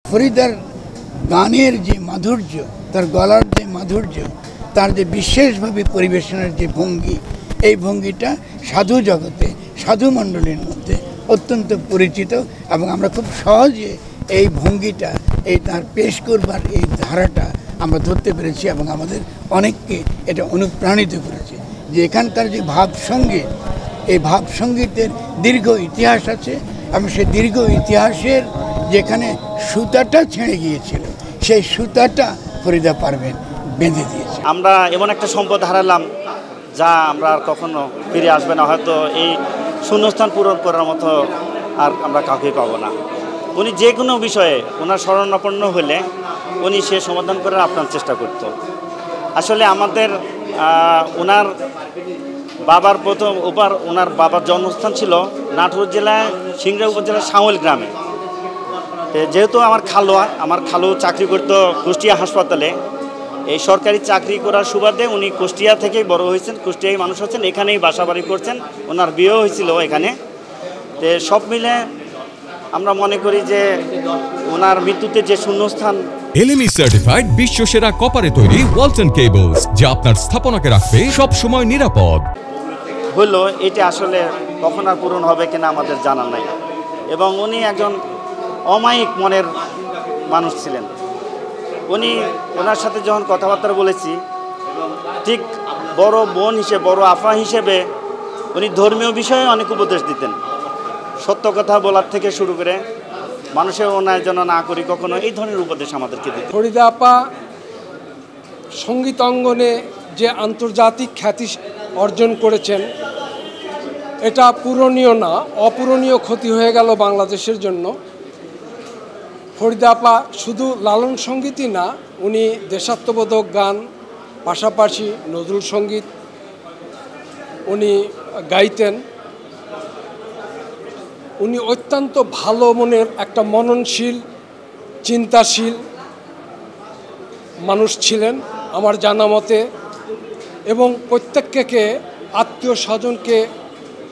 ফরিদার গানের যে মাধুর্য, তার গলার যে মাধুর্য, তার যে বিশেষভাবে পরিবেশনের যে ভঙ্গি, এই ভঙ্গিটা সাধু জগতে, সাধু মণ্ডলীর মধ্যে অত্যন্ত পরিচিত। এবং আমরা খুব সহজে এই ভঙ্গিটা, এই তার পেশ করবার এই ধারাটা আমরা ধরতে পেরেছি এবং আমাদের অনেককে এটা অনুপ্রাণিত করেছে যে এখানকার যে ভাবসঙ্গীত, এই ভাবসঙ্গীতের দীর্ঘ ইতিহাস আছে এবং সেই দীর্ঘ ইতিহাসের যেখানে সুতাটা ছেড়ে গিয়েছিল, সেই সুতাটা ফরিদা পারভীন বেঁধে দিয়েছে। আমরা এমন একটা সম্পদ হারালাম যা আমরা আর কখনো ফিরে আসবে না। হয়তো এই শূন্যস্থান পূরণ করার মতো আর আমরা কাউকে পাবো না। উনি যে কোনো বিষয়ে ওনার শরণাপন্ন হলে উনি সে সমাধান করার আপনার চেষ্টা করত। আসলে আমাদের ওনার বাবার ওনার বাবার জন্মস্থান ছিল নাটোর জেলায় সিংড়া উপজেলার শাওল গ্রামে। যেহেতু আমার খালু চাকরি করতো কুষ্টিয়া হাসপাতালে, এই সরকারি চাকরি করার সুবাদে উনি কুষ্টিয়া থেকেই বড় হয়েছেন, কুষ্টিয়ায় মানুষ হচ্ছেন, এখানেই বাসা বাড়ি করছেন, ওনার বিয়েও হয়েছিল এখানে। তো সব মিলে আমরা মনে করি যে ওনার মৃত্যুতে যে শূন্যস্থান। এলএমই সার্টিফাইড বিশ্ব সেরা কপারে তৈরি ওয়ালটন কেবলস, যা আপনার স্থাপনাকে রাখবে সব সময় নিরাপদ। হলো এটা আসলে কখন আর পূরণ হবে কিনা আমাদের জানা নাই। এবং উনি একজন অমায়িক মনের মানুষ ছিলেন। ওনার সাথে যখন কথাবার্তা বলেছি, ঠিক বড় বোন হিসেবে, বড় আফা হিসেবে উনি ধর্মীয় বিষয়ে অনেক উপদেশ দিতেন। সত্য কথা বলার থেকে শুরু করে মানুষের অন্যায় যেন না করি কখনো, এই ধরনের উপদেশ আমাদেরকে দিতেন। ফরিদা আপা সঙ্গীত অঙ্গনে যে আন্তর্জাতিক খ্যাতি অর্জন করেছেন, এটা পূরণীয় না, অপূরণীয় ক্ষতি হয়ে গেল বাংলাদেশের জন্য। ফরিদা আপা শুধু লালন সঙ্গীতই না, উনি দেশাত্মবোধক গান, পাশাপাশি নজরুল সঙ্গীত উনি গাইতেন। উনি অত্যন্ত ভালো মনের একটা মননশীল, চিন্তাশীল মানুষ ছিলেন আমার জানা মতে, এবং প্রত্যেককে আত্মীয় স্বজনকে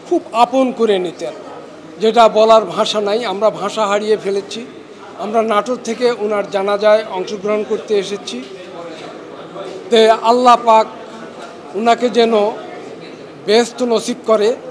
খুব আপন করে নিতেন, যেটা বলার ভাষা নাই। আমরা ভাষা হারিয়ে ফেলেছি। আমরা নাটোর থেকে ওনার জানাজায় অংশগ্রহণ করতে এসেছি। তে আল্লাহ পাক ওনাকে যেন বেহেশত নসিব করে।